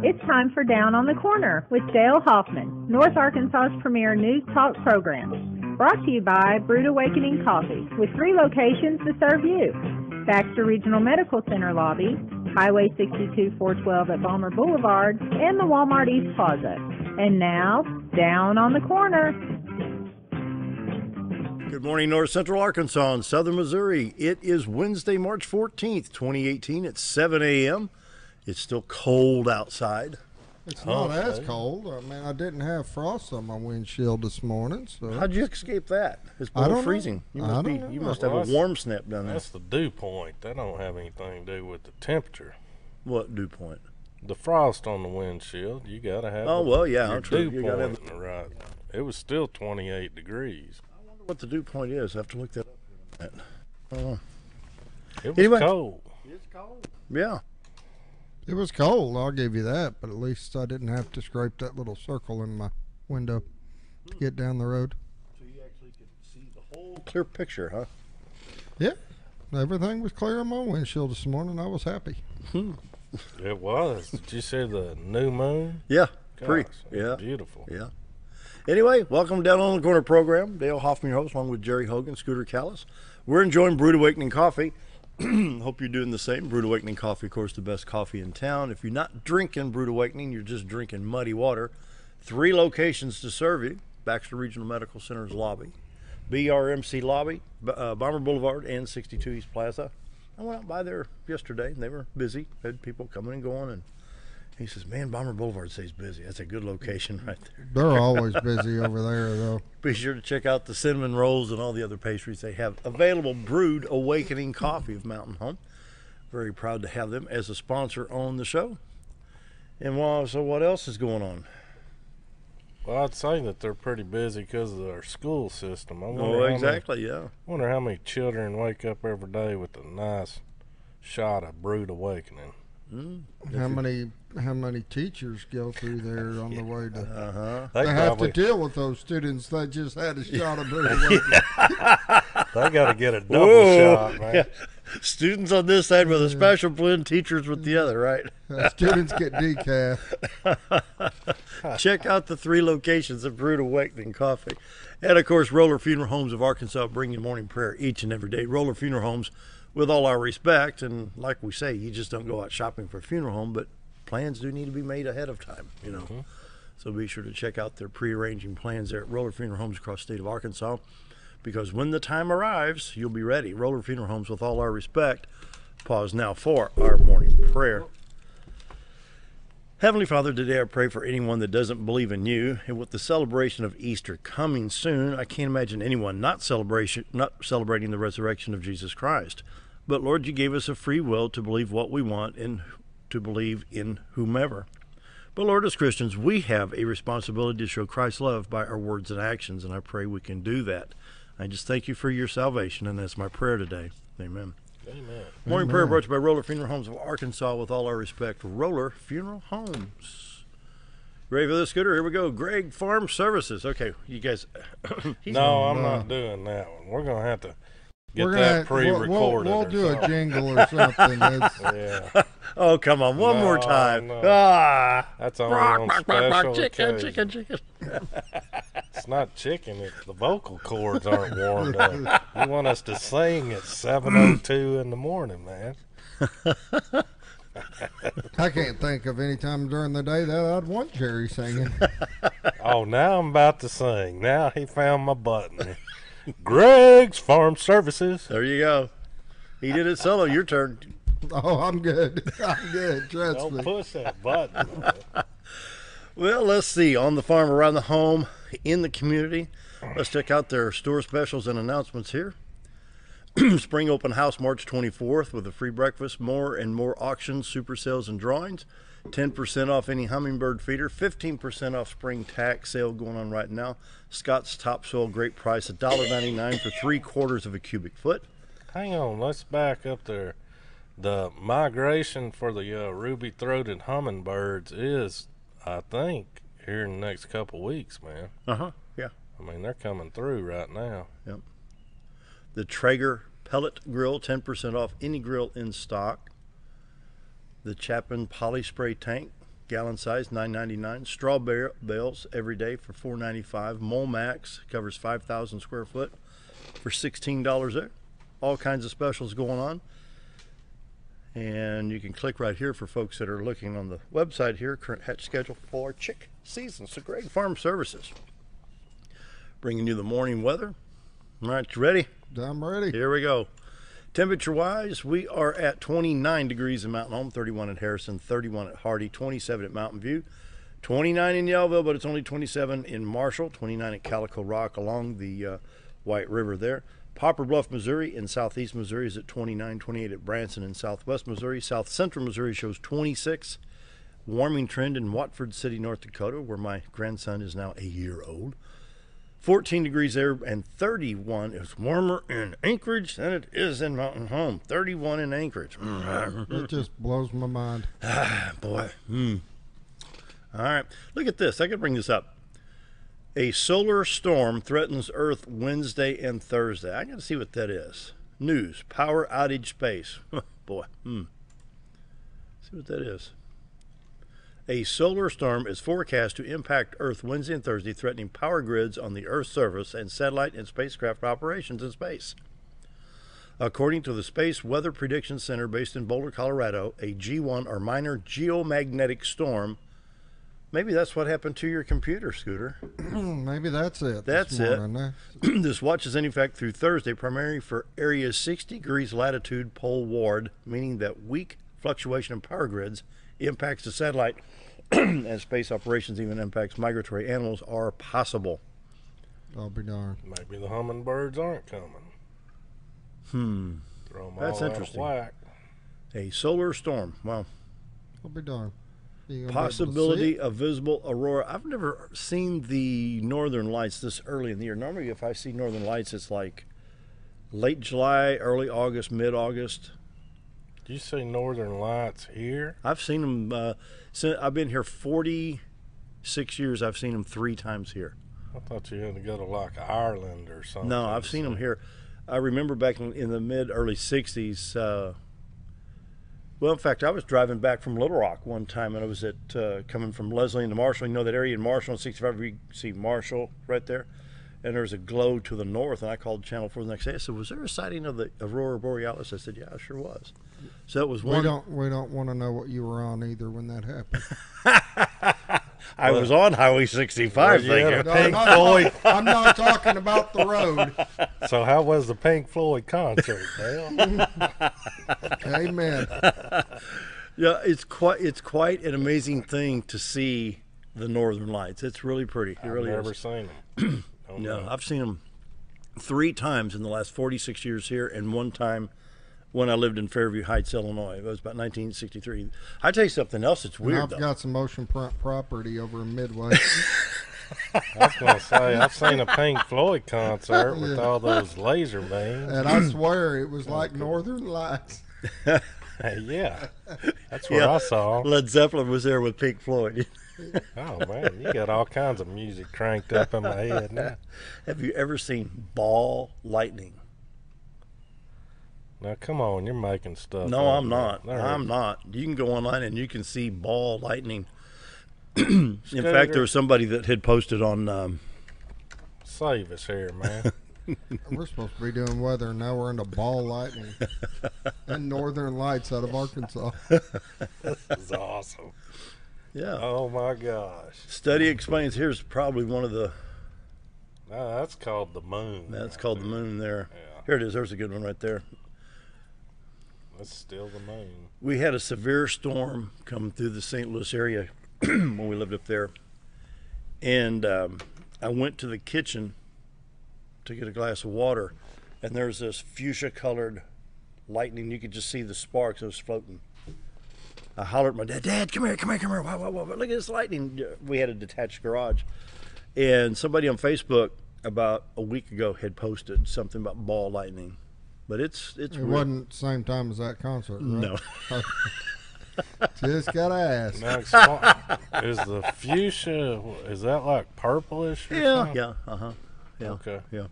It's time for Down on the Corner with Dale Hoffman, North Arkansas's premier news talk program. Brought to you by Brewed Awakening Coffee, with 3 locations to serve you. Baxter Regional Medical Center lobby, Highway 62 412 at Balmer Boulevard, and the Walmart East Plaza. And now, Down on the Corner. Good morning, North Central Arkansas and Southern Missouri. It is Wednesday, March 14th, 2018. It's 7 a.m. It's still cold outside. It's not as cold. I mean, I didn't have frost on my windshield this morning. So how'd you escape that? It's below freezing. You must have a warm snap down there. That's the dew point. That don't have anything to do with the temperature. What dew point? The frost on the windshield. You gotta have. Oh well, yeah, your true. dew point right. It was still 28 degrees. I wonder what the dew point is. I have to look that up. I don't know. It was cold. It's cold. Yeah. It was cold, I'll give you that, but at least I didn't have to scrape that little circle in my window to get down the road. So you actually could see the whole clear picture, huh? Yeah, everything was clear on my windshield this morning. I was happy. It was. Did you see the new moon? Yeah, Gosh, pretty. Yeah, beautiful. Yeah. Anyway, welcome Down on the Corner program. Dale Hoffman, your host, along with Jerry Hogan, Scooter Callis. We're enjoying Brewed Awakening Coffee. Hope you're doing the same. Brewed Awakening Coffee, of course, the best coffee in town. If you're not drinking Brewed Awakening, you're just drinking muddy water. 3 locations to serve you. Baxter Regional Medical Center's lobby, BRMC lobby, Bomber Boulevard, and 62 East Plaza. I went out by there yesterday, and they were busy. Had people coming and going, and he says, man, Bomber Boulevard stays busy. That's a good location right there. They're always busy over there, though. Be sure to check out the cinnamon rolls and all the other pastries they have available. Brewed Awakening Coffee of Mountain Home. Very proud to have them as a sponsor on the show. And so what else is going on? Well, I'd say that they're pretty busy because of our school system. Exactly, yeah. I wonder how many children wake up every day with a nice shot of Brewed Awakening. How many teachers go through there on the way to? They have to deal with those students that just had a shot of Brewed Awakening. They got to get a double shot, man. Yeah. Students on this side with a special blend, teachers with the other, right? Students get decaf. Check out the 3 locations of Brewed Awakening Coffee. And, of course, Roller Funeral Homes of Arkansas bring you morning prayer each and every day. Roller Funeral Homes, with all our respect, and like we say, you just don't go out shopping for a funeral home, but plans do need to be made ahead of time, you know. So be sure to check out their pre-arranging plans there at Roller Funeral Homes across the state of Arkansas, because when the time arrives, you'll be ready. Roller Funeral Homes, with all our respect. Pause now for our morning prayer. Heavenly Father, today I pray for anyone that doesn't believe in you, and with the celebration of Easter coming soon, I can't imagine anyone not celebrating the resurrection of Jesus Christ. But Lord, you gave us a free will to believe what we want and to believe in whomever. But Lord, as Christians, we have a responsibility to show Christ's love by our words and actions, and I pray we can do that. I just thank you for your salvation, and that's my prayer today. Amen. Amen. Morning prayer brought to you by Roller Funeral Homes of Arkansas, with all our respect. Roller Funeral Homes. Ready for this, Scooter? Here we go. Greg Farm Services. Okay, you guys. No, I'm not doing that one. We're going to have to get that pre-recorded. We'll do a jingle or something. Yeah. Oh, come on. One more time. No. Ah. That's only on special chicken. It's not chicken. It's the vocal cords aren't warmed up. You want us to sing at 7:02 in the morning, man. I can't think of any time during the day that I'd want Jerry singing. Oh, now I'm about to sing. Now he found my button. Greg's Farm Services. There you go. He did it solo. Your turn. Oh, I'm good. I'm good. Trust me. Don't push that button. Well, let's see. On the farm, around the home, in the community. Let's check out their store specials and announcements here. Spring open house March 24th with a free breakfast, more and more auctions, super sales, and drawings. 10% off any hummingbird feeder. 15% off spring tack sale going on right now. Scott's topsoil, great price, $1.99 for 3/4 of a cubic foot. Hang on. Let's back up there. The migration for the ruby-throated hummingbirds is, I think, here in the next couple weeks, man. Yeah. I mean, they're coming through right now. Yep. The Traeger pellet grill, 10% off any grill in stock. The Chapin poly spray tank, gallon size, $9.99. Straw bales every day for $4.95. Mole Max covers 5,000 square foot for $16 there. All kinds of specials going on. And you can click right here for folks that are looking on the website here, current hatch schedule for chick season. So Greg Farm Services, bringing you the morning weather. All right, you ready? I'm ready. Here we go. Temperature-wise, we are at 29 degrees in Mountain Home, 31 at Harrison, 31 at Hardy, 27 at Mountain View, 29 in Yellville, but it's only 27 in Marshall, 29 at Calico Rock along the White River there. Poplar Bluff, Missouri, in southeast Missouri is at 29, 28 at Branson in southwest Missouri. South central Missouri shows 26. Warming trend in Watford City, North Dakota, where my grandson is now a year old. 14 degrees there, and 31 is warmer in Anchorage than it is in Mountain Home. 31 in Anchorage. It just blows my mind. Boy. All right. Look at this. I could bring this up. A solar storm threatens Earth Wednesday and Thursday. I got to see what that is. News. Power outage space. Boy. See what that is. A solar storm is forecast to impact Earth Wednesday and Thursday, threatening power grids on the Earth's surface and satellite and spacecraft operations in space. According to the Space Weather Prediction Center based in Boulder, Colorado, a G1 or minor geomagnetic storm. Maybe that's what happened to your computer, Scooter. Maybe that's it. That's it. This watch is in effect through Thursday, primarily for areas 60 degrees latitude poleward, meaning that weak fluctuation in power grids impacts the satellite and space operations, even impacts migratory animals, are possible. I'll be darned. Maybe the hummingbirds aren't coming. Throw them That's all interesting. Out of whack. A solar storm. Well, I'll be darned. possibility of visible aurora. I've never seen the northern lights this early in the year. Normally, if I see northern lights, it's like late July, early August, mid-August. Did you see Northern Lights here? I've seen them. Since I've been here 46 years. I've seen them 3 times here. I thought you had to go to like Ireland or something. No, I've seen them here. I remember back in the mid-early 60s. Well, in fact, I was driving back from Little Rock one time, and I was coming from Leslie into Marshall. You know that area in Marshall, on 65, you see Marshall right there? And there's a glow to the north, and I called Channel 4 the next day. I said, was there a sighting of the Aurora Borealis? I said, yeah, it sure was. So it was one. We don't want to know what you were on either when that happened. I was on Highway 65. Yeah, No, Pink Floyd. I'm not talking about the road. So how was the Pink Floyd concert, Dale? Amen. Yeah, it's quite an amazing thing to see the Northern Lights. It's really pretty. It really I've never is. seen them. No, I've seen them 3 times in the last 46 years here, and 1 time when I lived in Fairview Heights, Illinois. It was about 1963. I tell you something else that's weird, I've though. got some oceanfront property over in Midway. I was going to say, I've seen a Pink Floyd concert with all those laser beams. And I swear it was like Northern Lights. Hey, yeah, that's where I saw 'em. Led Zeppelin was there with Pink Floyd. Oh, man, you got all kinds of music cranked up in my head now. Have you ever seen ball lightning? Now, come on, you're making stuff No, up. I'm not. There I'm is. not. You can go online and you can see ball lightning. In fact, there was somebody that had posted on Save us here, man. We're supposed to be doing weather, and now we're into ball lightning and Northern Lights out of Arkansas. This is awesome. yeah. Oh, my gosh. Study explains. Here's probably one of the. No, that's called the moon. That's right called the there. moon there. Yeah. Here it is. There's a good one right there. That's still the moon. We had a severe storm come through the St. Louis area when we lived up there. And I went to the kitchen to get a glass of water, and there's this fuchsia-colored lightning. You could just see the sparks. It was floating. I hollered at my dad, Dad, come here. Wow, look at this lightning. We had a detached garage. And somebody on Facebook about a week ago had posted something about ball lightning. But it's It weird. wasn't the same time as that concert, right? No. Just gotta ask. Now, is the fuchsia, is that like purplish or something? Yeah. Yeah. Okay. Yeah.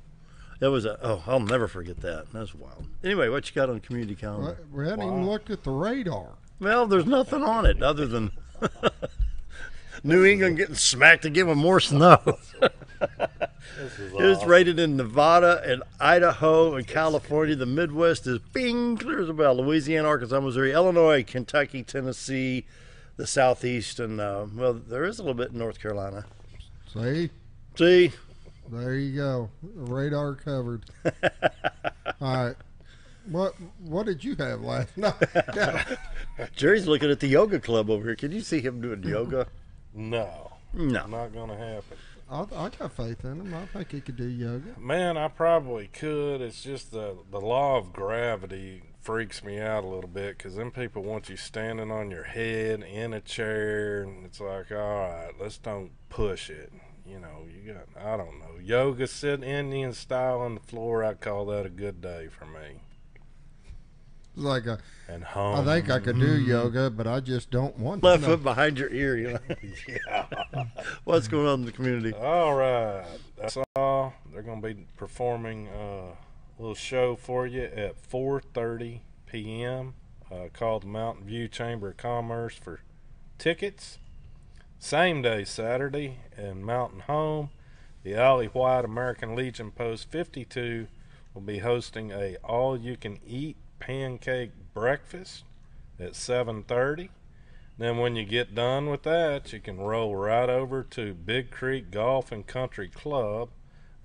That was I'll never forget that. That's wild. Anyway, what you got on the community calendar? We hadn't even looked at the radar. Well, there's nothing on it other than New England getting smacked again with more snow. This is It's awesome. rated in Nevada and Idaho and California. The Midwest is bing, clear as a bell. Louisiana, Arkansas, Missouri, Illinois, Kentucky, Tennessee, the Southeast, and, well, there is a little bit in North Carolina. See? See? There you go. Radar covered. All right. What did you have last night? Jerry's looking at the yoga club over here. Can you see him doing yoga? No, No. not gonna happen. I got faith in him. I think he could do yoga. Man, I probably could. It's just the law of gravity freaks me out a little bit, because then people want you standing on your head in a chair, and it's like, all right, let's don't push it. You know, you got, I don't know, yoga, sitting Indian style on the floor. I call that a good day for me. It's like And I home. think I could do yoga, but I just don't want Left to. foot behind your ear. You know? Yeah. What's going on in the community? All right, that's all. They're going to be performing a little show for you at 4:30 p.m. Called the Mountain View Chamber of Commerce for tickets. Same day, Saturday, in Mountain Home, the Ollie White American Legion Post 52 will be hosting a all-you-can-eat pancake breakfast at 7:30. Then when you get done with that, you can roll right over to Big Creek Golf and Country Club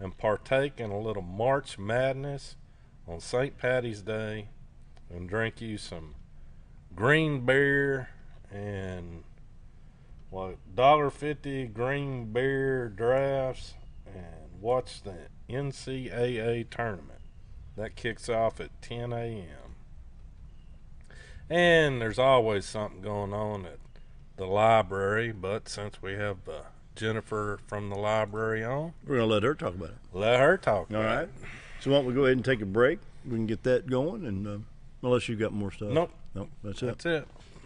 and partake in a little March Madness on St. Patty's Day and drink you some green beer and what, $1.50 green beer drafts and watch the NCAA tournament. That kicks off at 10 a.m. And there's always something going on at the library, but since we have Jennifer from the library on, We're going to let her talk about it. let her talk All about right. it. So why don't we go ahead and take a break? We can get that going, and unless you've got more stuff. Nope, Nope, that's it. that's it.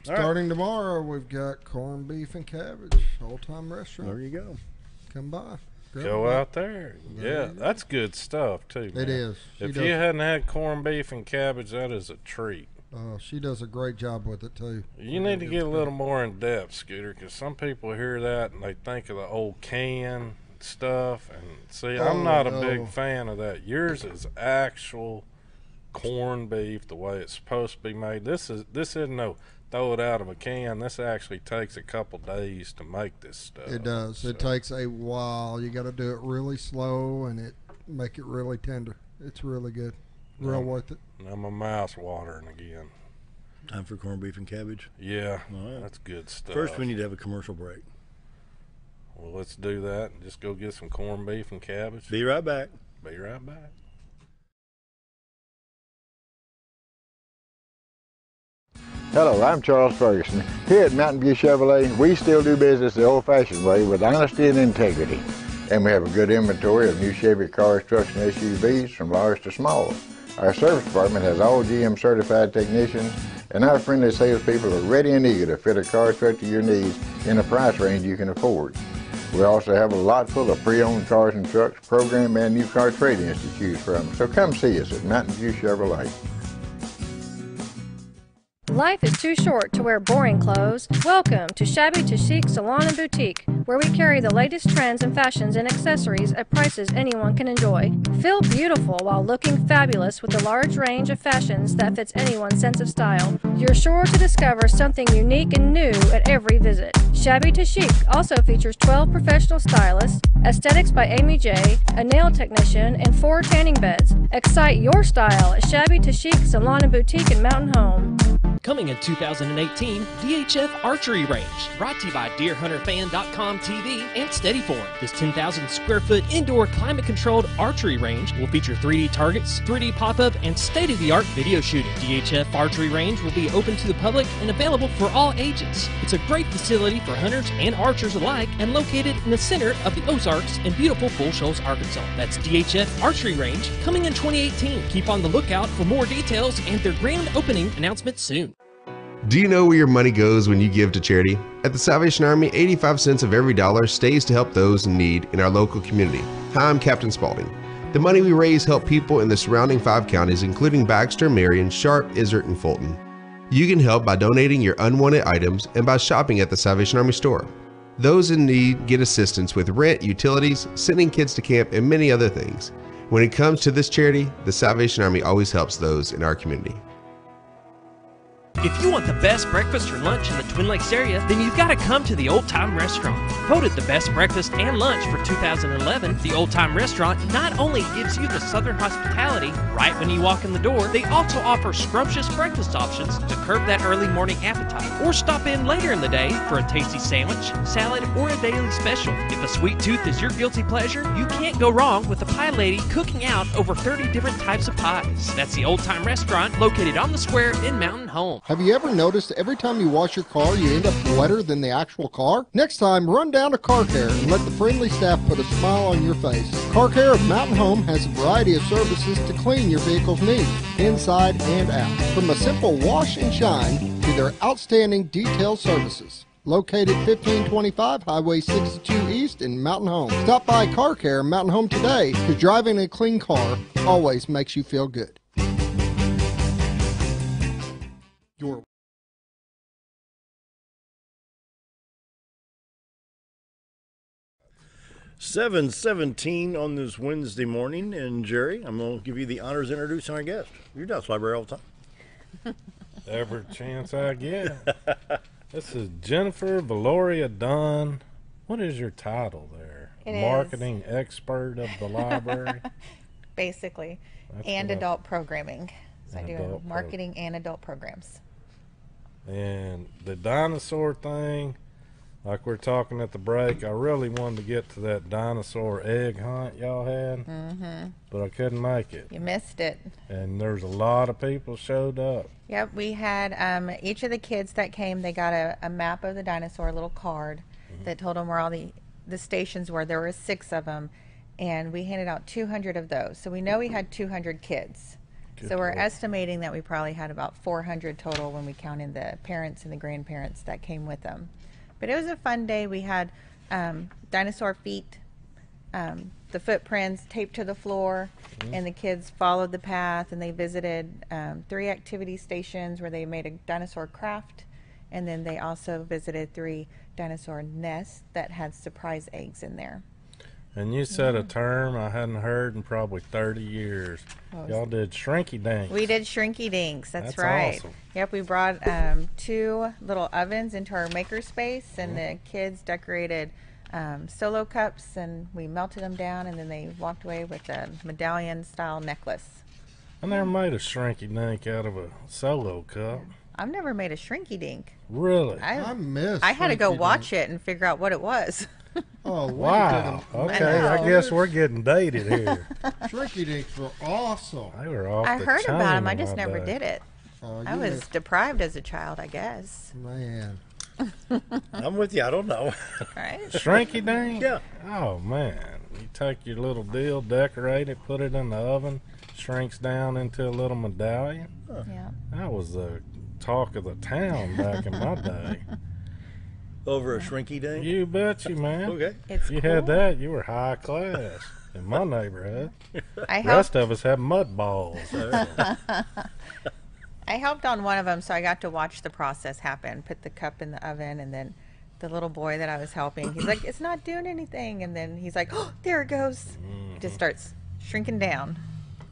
All right. Starting tomorrow, we've got corned beef and cabbage. Old-time restaurant. There you go. Come by. Grab Go a bite. out there. Yeah, that's good stuff too, man. It is. If you hadn't had corned beef and cabbage, that is a treat. She does a great job with it too. You need to get a little more in depth, Scooter, because some people hear that and they think of the old can stuff. And see, I'm not a no. big fan of that. Yours is actual corned beef, the way it's supposed to be made. This isn't no throw it out of a can. This actually takes a couple days to make this stuff. It does. So, It takes a while. You got to do it really slow and make it really tender. It's really good. Real worth it. now my mouth's watering again. Time for corned beef and cabbage. Yeah, All right. that's good stuff. First, we need to have a commercial break. Well, let's do that and just go get some corned beef and cabbage. Be right back. Be right back. Hello, I'm Charles Ferguson. Here at Mountain View Chevrolet, we still do business the old-fashioned way with honesty and integrity. And we have a good inventory of new Chevy cars, trucks, and SUVs from large to small. Our service department has all GM certified technicians, and our friendly salespeople are ready and eager to fit a car truck to your needs in a price range you can afford. We also have a lot full of pre-owned cars and trucks, program and new car trade-ins to choose from. So come see us at Mountain View Chevrolet. Life is too short to wear boring clothes. Welcome to Shabby to Chic Salon and Boutique, where we carry the latest trends and fashions and accessories at prices anyone can enjoy. Feel beautiful while looking fabulous with a large range of fashions that fits anyone's sense of style. You're sure to discover something unique and new at every visit. Shabby to Chic also features 12 professional stylists, aesthetics by Amy J, a nail technician, and 4 tanning beds. Excite your style at Shabby to Chic Salon and Boutique in Mountain Home. Coming in 2018, DHF Archery Range, brought to you by DeerHunterFan.com TV and Steadyform. This 10,000 square foot indoor climate controlled archery range will feature 3D targets, 3D pop-up, and state-of-the-art video shooting. DHF Archery Range will be open to the public and available for all ages. It's a great facility for hunters and archers alike and located in the center of the Ozarks in beautiful Bull Shoals, Arkansas. That's DHF Archery Range coming in 2018. Keep on the lookout for more details and their grand opening announcement soon. Do you know where your money goes when you give to charity? At the Salvation Army, 85 cents of every dollar stays to help those in need in our local community. Hi, I'm Captain Spaulding. The money we raise help people in the surrounding 5 counties, including Baxter, Marion, Sharp, Izzard, and Fulton. You can help by donating your unwanted items and by shopping at the Salvation Army store. Those in need get assistance with rent, utilities, sending kids to camp, and many other things. When it comes to this charity, the Salvation Army always helps those in our community. If you want the best breakfast or lunch in the Twin Lakes area, then you've got to come to the Old Time Restaurant. Voted the best breakfast and lunch for 2011, the Old Time Restaurant not only gives you the Southern hospitality right when you walk in the door, they also offer scrumptious breakfast options to curb that early morning appetite. Or stop in later in the day for a tasty sandwich, salad, or a daily special. If a sweet tooth is your guilty pleasure, you can't go wrong with the Pie Lady cooking out over 30 different types of pies. That's the Old Time Restaurant located on the square in Mountain Home. Have you ever noticed every time you wash your car, you end up wetter than the actual car? Next time, run down to Car Care and let the friendly staff put a smile on your face. Car Care of Mountain Home has a variety of services to clean your vehicle's needs, inside and out. From a simple wash and shine to their outstanding detailed services. Located 1525 Highway 62 East in Mountain Home. Stop by Car Care Mountain Home today, because driving a clean car always makes you feel good. Your 7:17 on this Wednesday morning, and Jerry, I'm going to give you the honors introducing our guest. You're down at the library all the time. Every chance I get. This is Jennifer Veloria-Dunn. What is your title there? Marketing expert of the library? Basically. That's and what adult programming. So I do adult marketing and adult programs. And the dinosaur thing, like we're talking at the break, I really wanted to get to that dinosaur egg hunt y'all had, but I couldn't make it. You missed it. And there's a lot of people showed up. Yep, we had each of the kids that came, they got a map of the dinosaur, a little card that told them where all the stations were. There were 6 of them, and we handed out 200 of those. So we know we had 200 kids. So we're estimating that we probably had about 400 total when we count in the parents and the grandparents that came with them. But it was a fun day. We had dinosaur feet, the footprints taped to the floor, and the kids followed the path, and they visited 3 activity stations where they made a dinosaur craft, and then they also visited 3 dinosaur nests that had surprise eggs in there. And you said a term I hadn't heard in probably 30 years. Y'all did shrinky dinks. We did shrinky dinks. That's right. Awesome. Yep, we brought 2 little ovens into our maker space, and the kids decorated solo cups, and we melted them down, and then they walked away with a medallion style necklace. I never made a shrinky dink out of a solo cup. I've never made a shrinky dink. Really? I had to go watch it and figure out what it was. Oh, wow. Okay, I guess we're getting dated here. Shrinky dinks were awesome. They were off I the heard about them. I chain just in my never day. did it. I You was missed- deprived as a child, I guess. Man. I'm with you. I don't know. Right? Shrinky dink? Yeah. Oh, man. You take your little deal, decorate it, put it in the oven, shrinks down into a little medallion. Yeah. That was the talk of the town back in my day. Over a shrinky dink? You betcha, man. Okay. It's You cool. had that, you were high class in my neighborhood. I The rest helped, of us had mud balls. I helped on one of them, so I got to watch the process happen. Put the cup in the oven, and then the little boy that I was helping, he's like, it's not doing anything. And then he's like, oh, there it goes. It just starts shrinking down.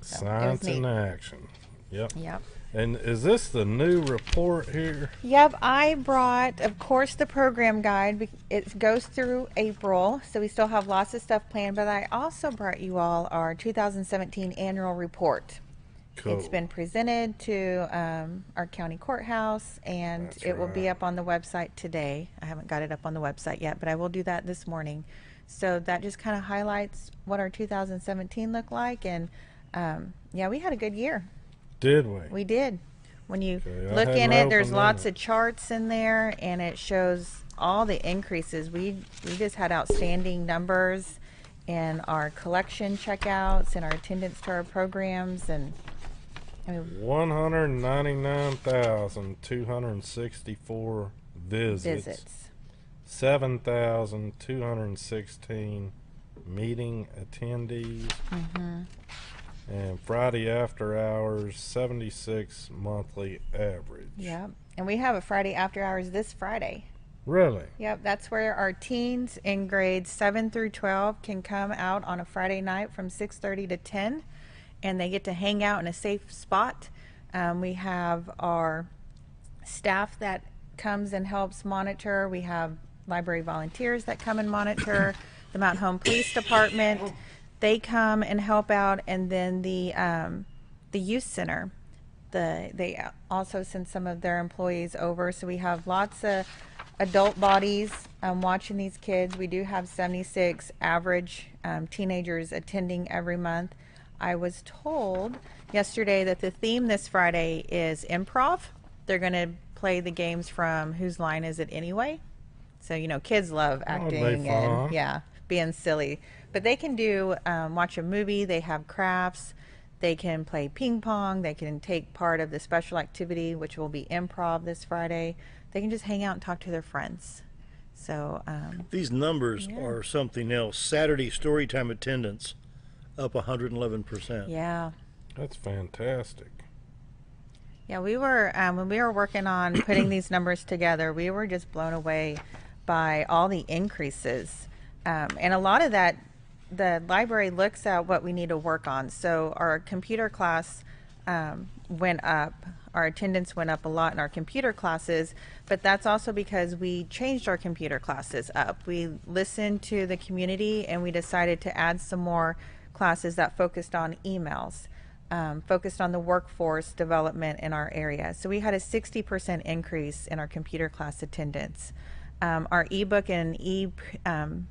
So, it was Science neat. in action. Yep. Yep. And is this the new report here? Yep, I brought, of course, the program guide. It goes through April, so we still have lots of stuff planned, but I also brought you all our 2017 annual report. Cool. It's been presented to our county courthouse, and That's it will be right. up on the website today. I haven't got it up on the website yet, but I will do that this morning. So that just kind of highlights what our 2017 looked like, and yeah, we had a good year. Did we? We did. When you Okay, I look in hadn't it, there's opened lots it. of charts in there, and it shows all the increases. We just had outstanding numbers in our collection checkouts and our attendance to our programs, and I mean, 199,264 visits. 7,216 meeting attendees. And Friday after hours, 76 monthly average. yeah. And we have a Friday after hours this Friday. Really? Yep, that's where our teens in grades 7 through 12 can come out on a Friday night from 6:30 to 10, and they get to hang out in a safe spot. We have our staff that comes and helps monitor. We have library volunteers that come and monitor. The Mount Home Police Department, they come and help out, and then the youth center. They also send some of their employees over, so we have lots of adult bodies watching these kids. We do have 76 average teenagers attending every month. I was told yesterday that the theme this Friday is improv. They're going to play the games from Whose Line Is It Anyway? So, you know, kids love acting and, yeah, being silly. But they can do, watch a movie, they have crafts, they can play ping pong, they can take part of the special activity, which will be improv this Friday. They can just hang out and talk to their friends. So these numbers are something else. Saturday storytime attendance up 111%. Yeah. That's fantastic. Yeah, we were, when we were working on putting these numbers together, we were just blown away by all the increases. And a lot of that, the library looks at what we need to work on. So our computer class went up. Our attendance went up a lot in our computer classes, but that's also because we changed our computer classes up. We listened to the community and we decided to add some more classes that focused on emails. Focused on the workforce development in our area. So we had a 60% increase in our computer class attendance. Our ebook and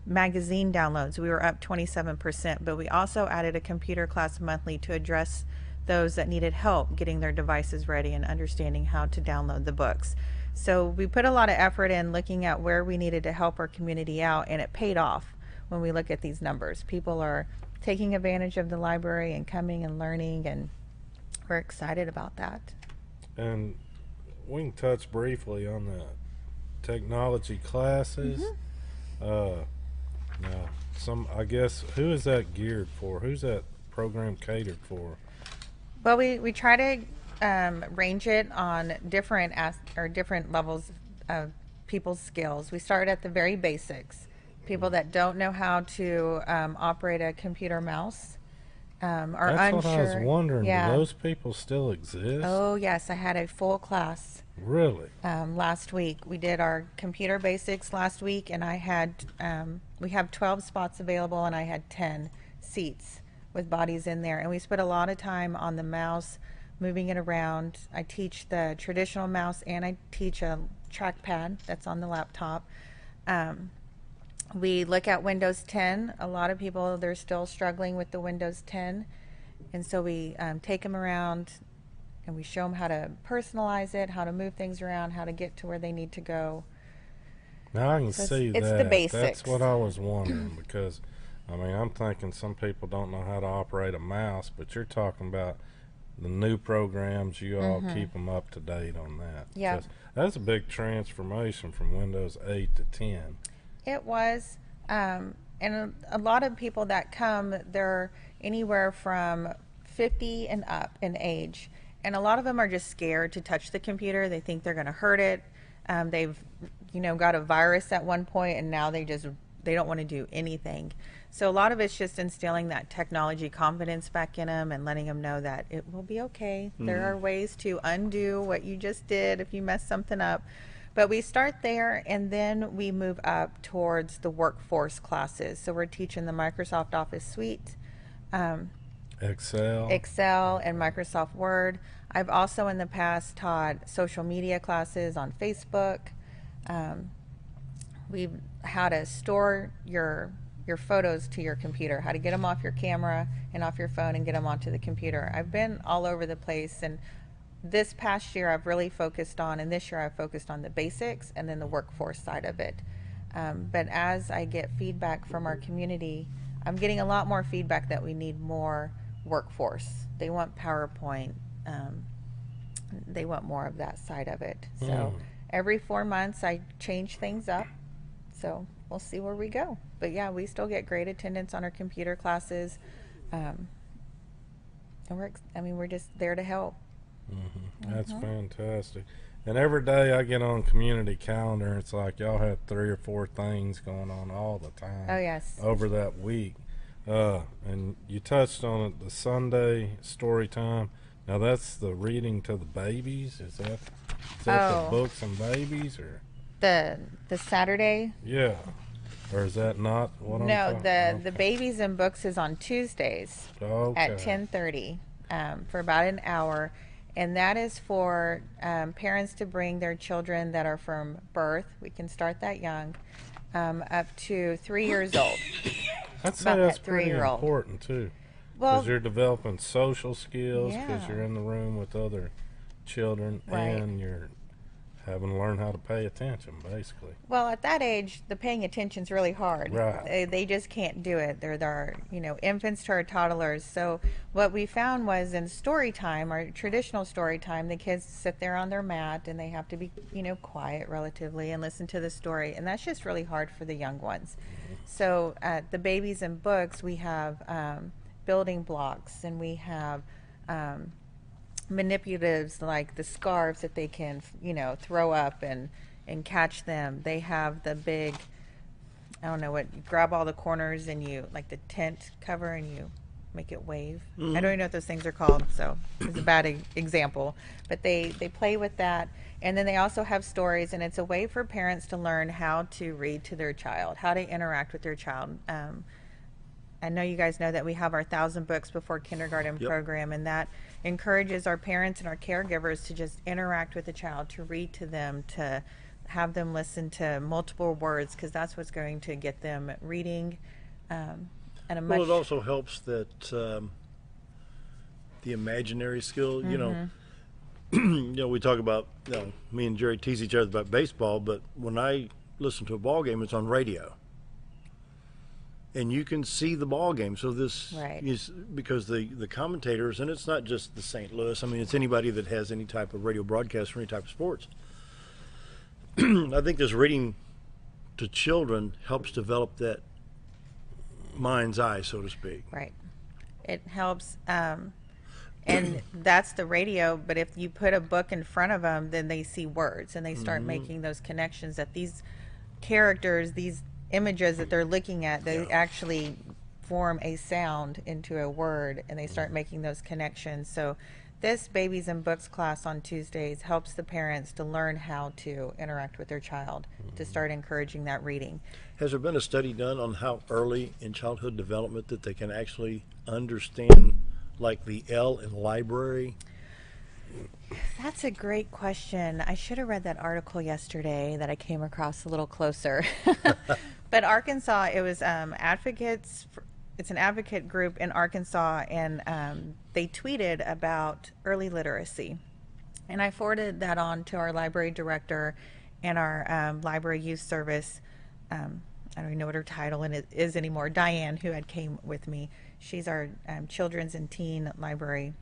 magazine downloads, we were up 27%, but we also added a computer class monthly to address those that needed help getting their devices ready and understanding how to download the books. So we put a lot of effort in looking at where we needed to help our community out, and it paid off when we look at these numbers. People are taking advantage of the library and coming and learning, and we're excited about that. And we can touch briefly on the technology classes. Now, I guess, who is that geared for? Who's that program catered for? Well, we try to range it on different different levels of people's skills. We start at the very basics. People that don't know how to operate a computer mouse are That's unsure. what I was wondering. Yeah. Do those people still exist? Oh, yes. I had a full class Really? last week. We did our computer basics last week, and I had we have 12 spots available, and I had 10 seats with bodies in there. And we spent a lot of time on the mouse, moving it around. I teach the traditional mouse, and I teach a trackpad that's on the laptop. We look at Windows 10. A lot of people, they're still struggling with the Windows 10. And so we take them around and we show them how to personalize it, how to move things around, how to get to where they need to go. Now I can So see it's that. the basics. That's what I was wondering because, I mean, I'm thinking some people don't know how to operate a mouse, but you're talking about the new programs. You all keep them up to date on that. Yeah. 'Cause that's a big transformation from Windows 8 to 10. It was, and a lot of people that come, they're anywhere from 50 and up in age. And a lot of them are just scared to touch the computer. They think they're going to hurt it. They've, got a virus at one point, and now they don't want to do anything. So a lot of it's just instilling that technology confidence back in them and letting them know that it will be okay. There are ways to undo what you just did if you mess something up. But we start there, and then we move up towards the workforce classes. So we're teaching the Microsoft Office suite, Excel. and Microsoft Word. I've also in the past taught social media classes on Facebook. How to store your photos to your computer, how to get them off your camera and off your phone and get them onto the computer. I've been all over the place, and this past year I've really focused on, and this year I've focused on the basics and then the workforce side of it. But as I get feedback from our community, I'm getting a lot more feedback that we need more workforce. They want PowerPoint. They want more of that side of it. So every 4 months I change things up. So we'll see where we go. But yeah, we still get great attendance on our computer classes. And we're just there to help. That's fantastic. And every day I get on community calendar, it's like y'all have 3 or 4 things going on all the time. Oh, yes. Over that week. And you touched on it, the Sunday story time. Now that's the reading to the babies. Is that the books and babies, or the Saturday? Yeah. Or is that not what I'm No, talking the babies and books is on Tuesdays at 10:30 for about an hour. And that is for parents to bring their children that are from birth. We can start that young, up to 3 years old. I'd say that's pretty important too, Well, because you're developing social skills, because Yeah. you're in the room with other children, Right. and you're having to learn how to pay attention, basically. well, at that age, the paying attention's really hard. Right. They just can't do it. They're infants to our toddlers. So what we found was in story time, our traditional story time, the kids sit there on their mat and they have to be, quiet relatively and listen to the story. And that's just really hard for the young ones. So at the babies and books, we have building blocks, and we have manipulatives like the scarves that they can, throw up and catch them. They have the big, I don't know what, you grab all the corners and you, like the tent cover, and you make it wave. I don't even know what those things are called, so it's a bad example. But they play with that. And then they also have stories, and it's a way for parents to learn how to read to their child, how to interact with their child. I know you guys know that we have our 1,000 Books Before Kindergarten program, and that encourages our parents and our caregivers to just interact with the child, to read to them, to have them listen to multiple words, because that's what's going to get them reading at a much... Well, it also helps that the imaginary skill, we talk about, me and Jerry tease each other about baseball, but when I listen to a ball game, it's on radio. And you can see the ball game. So this is because the commentators, and it's not just the St. Louis, I mean, it's anybody that has any type of radio broadcast or any type of sports. I think this reading to children helps develop that mind's eye, so to speak. Right. It helps, and that's the radio, but if you put a book in front of them, then they see words, and they start making those connections that these characters, these images that they're looking at, they actually form a sound into a word, and they start making those connections. So this Babies and Books class on Tuesdays helps the parents to learn how to interact with their child, to start encouraging that reading. Has there been a study done on how early in childhood development that they can actually understand, like the L in library? That's a great question. I should have read that article yesterday that I came across a little closer. But Arkansas, it was it's an advocate group in Arkansas, and they tweeted about early literacy. And I forwarded that on to our library director and our library youth service. I don't even know what her title is anymore. Diane, who had came with me. She's our children's and teen library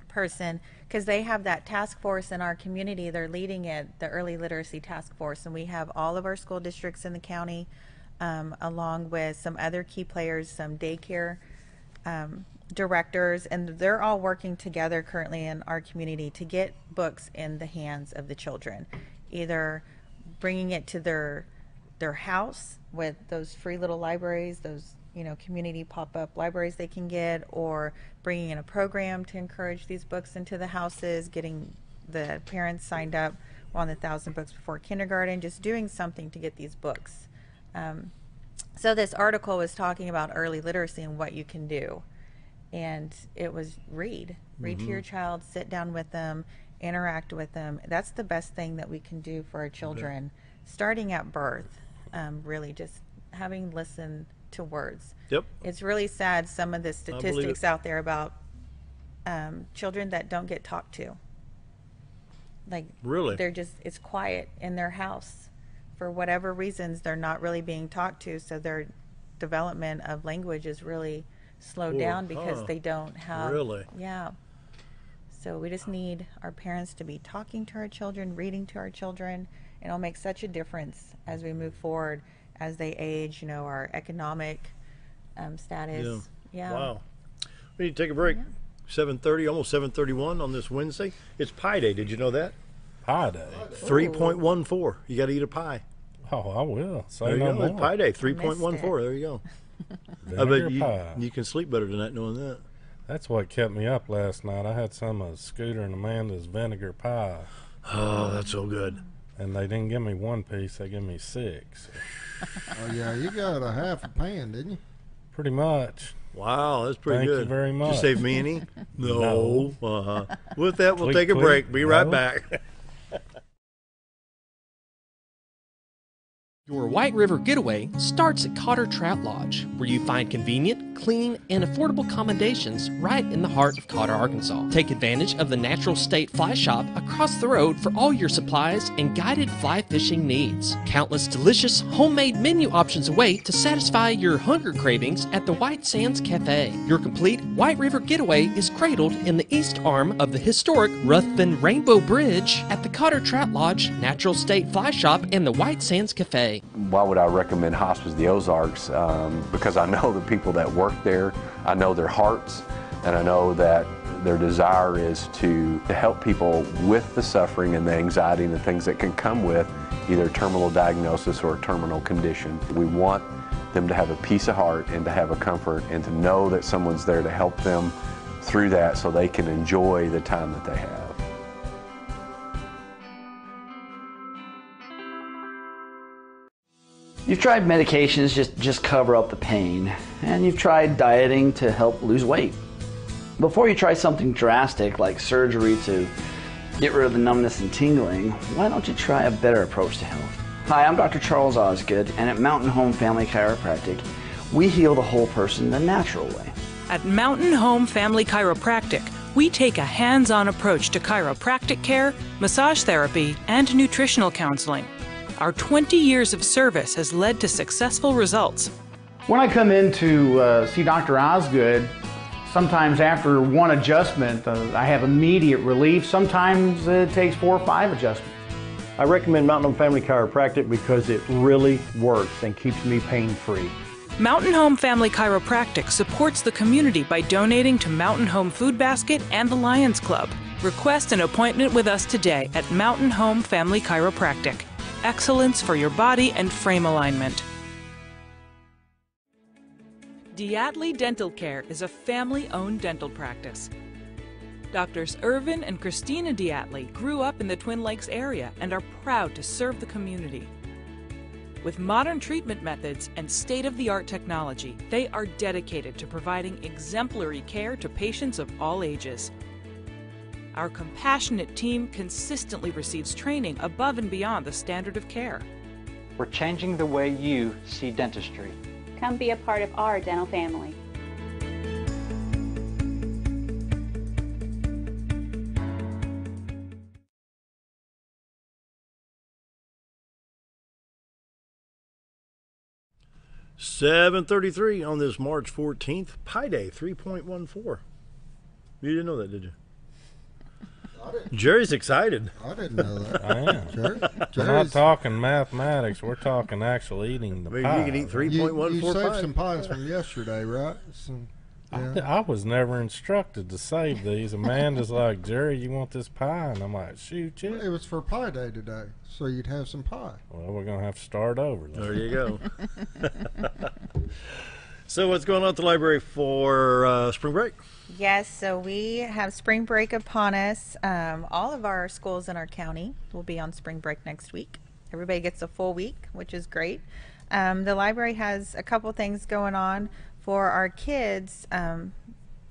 person, because they have that task force in our community. They're leading it, the early literacy task force, and we have all of our school districts in the county, along with some other key players, some daycare directors, and they're all working together currently in our community to get books in the hands of the children, either bringing it to their house with those free little libraries, those community pop-up libraries they can get, or bringing in a program to encourage these books into the houses, getting the parents signed up on the 1,000 Books Before Kindergarten, just doing something to get these books. So this article was talking about early literacy and what you can do. And it was read to your child, sit down with them, interact with them. That's the best thing that we can do for our children, starting at birth, really just having listened to words. Yep. It's really sad, some of the statistics out there about children that don't get talked to. Like, really, it's quiet in their house. For whatever reasons, they're not really being talked to, so their development of language is really slowed down because they don't have. Really? Yeah. So we just need our parents to be talking to our children, reading to our children, and it'll make such a difference as we move forward, as they age, our economic status. Yeah. Wow. We need to take a break. Yeah. 7:30, almost 7:31 on this Wednesday. It's Pi Day. Did you know that? Pie Day. 3.14. You got to eat a pie. Oh, I will. Say There you no go. more. Pie Day, Missed 3.14. There you go. I Vinegar bet pie. you can sleep better than that knowing that. That's what kept me up last night. I had some of Scooter and Amanda's vinegar pie, Oh, that's so good. and they didn't give me one piece. They gave me 6. Oh, yeah, you got a half a pan, didn't you? Pretty much. Wow, that's pretty Thank good. you very Did much. you save me any? No. Uh-huh. With that, we'll Tweet, take a tweet. break. Be right No. back. Your White River Getaway starts at Cotter Trout Lodge, where you find convenient, clean, and affordable accommodations right in the heart of Cotter, Arkansas. Take advantage of the Natural State Fly Shop across the road for all your supplies and guided fly fishing needs. Countless delicious homemade menu options await to satisfy your hunger cravings at the White Sands Cafe. Your complete White River Getaway is cradled in the east arm of the historic Ruthven Rainbow Bridge at the Cotter Trout Lodge, Natural State Fly Shop, and the White Sands Cafe. Why would I recommend Hospice of the Ozarks? Because I know the people that work there, I know their hearts, and I know that their desire is to help people with the suffering and the anxiety and the things that can come with either terminal diagnosis or a terminal condition. We want them to have a peace of heart and to have a comfort and to know that someone's there to help them through that so they can enjoy the time that they have. You've tried medications just cover up the pain, and you've tried dieting to help lose weight. Before you try something drastic like surgery to get rid of the numbness and tingling, why don't you try a better approach to health? Hi, I'm Dr. Charles Osgood, and at Mountain Home Family Chiropractic, we heal the whole person the natural way. At Mountain Home Family Chiropractic, we take a hands-on approach to chiropractic care, massage therapy, and nutritional counseling. Our 20 years of service has led to successful results. When I come in to see Dr. Osgood, sometimes after one adjustment, I have immediate relief. Sometimes it takes 4 or 5 adjustments. I recommend Mountain Home Family Chiropractic because it really works and keeps me pain-free. Mountain Home Family Chiropractic supports the community by donating to Mountain Home Food Basket and the Lions Club. Request an appointment with us today at Mountain Home Family Chiropractic. Excellence for your body and frame alignment. Diatley Dental Care is a family-owned dental practice. Doctors Irvin and Christina Diatley grew up in the Twin Lakes area and are proud to serve the community. With modern treatment methods and state-of-the-art technology, they are dedicated to providing exemplary care to patients of all ages. Our compassionate team consistently receives training above and beyond the standard of care. We're changing the way you see dentistry. Come be a part of our dental family. $7:33 on this March 14th, Pi Day 3.14. You didn't know that, did you? Jerry's excited. I didn't know that. I am. We're not talking mathematics. We're talking actually eating the pie. You can eat 3.14 You saved some pies from yesterday, right? I was never instructed to save these. Amanda's like, Jerry, you want this pie? And I'm like, shoot, yeah. It was for Pie Day today, so you'd have some pie. Well, we're going to have to start over. There you go. So what's going on at the library for spring break? Yes, so we have spring break upon us. All of our schools in our county will be on spring break next week. Everybody gets a full week, which is great. The library has a couple things going on for our kids.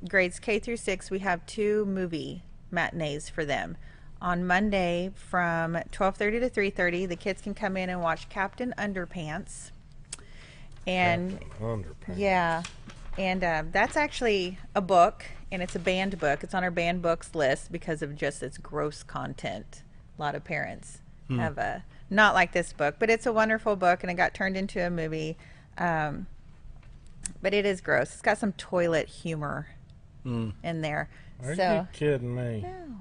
Grades K through 6, we have 2 movie matinees for them. On Monday from 12:30 to 3:30, the kids can come in and watch Captain Underpants. And yeah, and that's actually a book, and it's a banned book. It's on our banned books list because of just its gross content. A lot of parents have not like this book, but it's a wonderful book, and it got turned into a movie. But it is gross. It's got some toilet humor in there. Are you kidding me? No.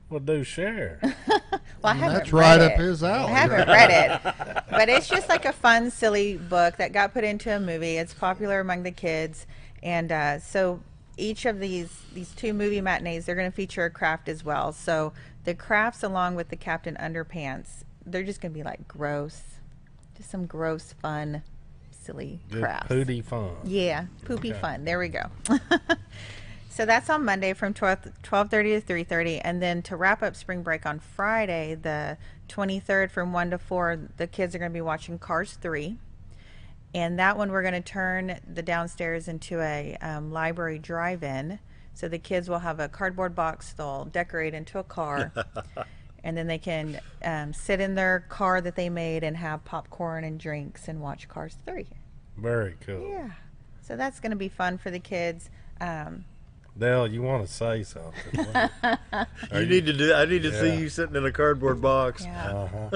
Well, do share. Well, I haven't that's right read up it. his alley. I haven't read it, but it's just like a fun, silly book that got put into a movie. It's popular among the kids, and so each of these 2 movie matinees, they're going to feature a craft as well. So the crafts along with the Captain Underpants, they're just going to be like gross, just some gross, fun, silly Good crafts. Poopy fun. Yeah, poopy fun. There we go. So that's on Monday from 12:30 to 3:30, and then to wrap up spring break on Friday, the 23rd, from 1 to 4, the kids are going to be watching Cars 3. And that one, we're going to turn the downstairs into a library drive-in. So the kids will have a cardboard box they'll decorate into a car. And then they can sit in their car that they made and have popcorn and drinks and watch Cars 3. Very cool. Yeah. So that's going to be fun for the kids. Dale, you want to say something? I need to see you sitting in a cardboard box. Yeah.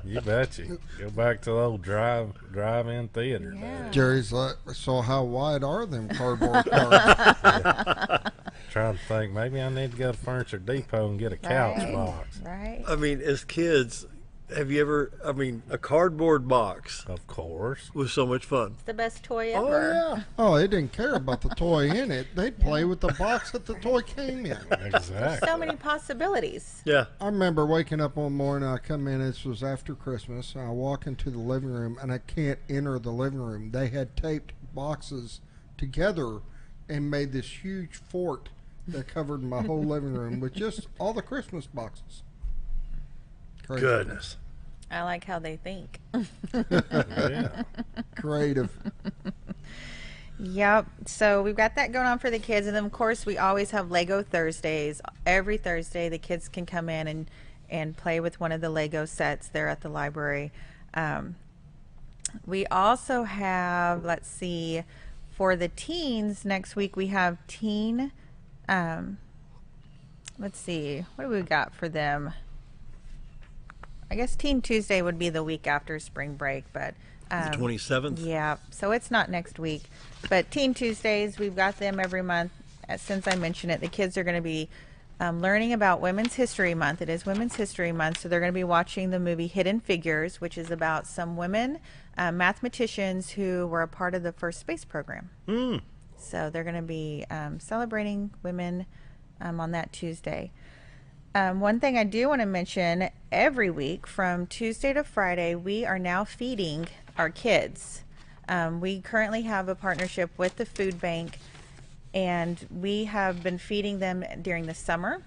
You bet you. Go back to the old drive-in theater. Yeah. Jerry's like, so how wide are them cardboard cars? Trying to think, maybe I need to go to Furniture Depot and get a couch box. Right. I mean, as kids, have you ever? I mean, a cardboard box. Of course. Was so much fun. It's the best toy ever. Oh yeah. Oh, they didn't care about the toy in it. They'd play with the box that the toy came in. Exactly. So many possibilities. Yeah. I remember waking up one morning, I come in, this was after Christmas, and I walk into the living room, and I can't enter the living room. They had taped boxes together and made this huge fort that covered my whole living room with just all the Christmas boxes. Crazy. Goodness. I like how they think. Yeah. Creative. Yep. So we've got that going on for the kids. And then, of course, we always have Lego Thursdays. Every Thursday, the kids can come in and play with one of the Lego sets there at the library. We also have, let's see, for the teens, next week we have teen, let's see, what do we got for them? I guess Teen Tuesday would be the week after spring break, but The 27th? Yeah, so it's not next week. But Teen Tuesdays, we've got them every month. Since I mentioned it, the kids are going to be learning about Women's History Month. It is Women's History Month, so they're going to be watching the movie Hidden Figures, which is about some women mathematicians who were a part of the first space program. So they're going to be celebrating women on that Tuesday. One thing I do want to mention, every week from Tuesday to Friday, we are now feeding our kids. We currently have a partnership with the food bank, and we have been feeding them during the summer,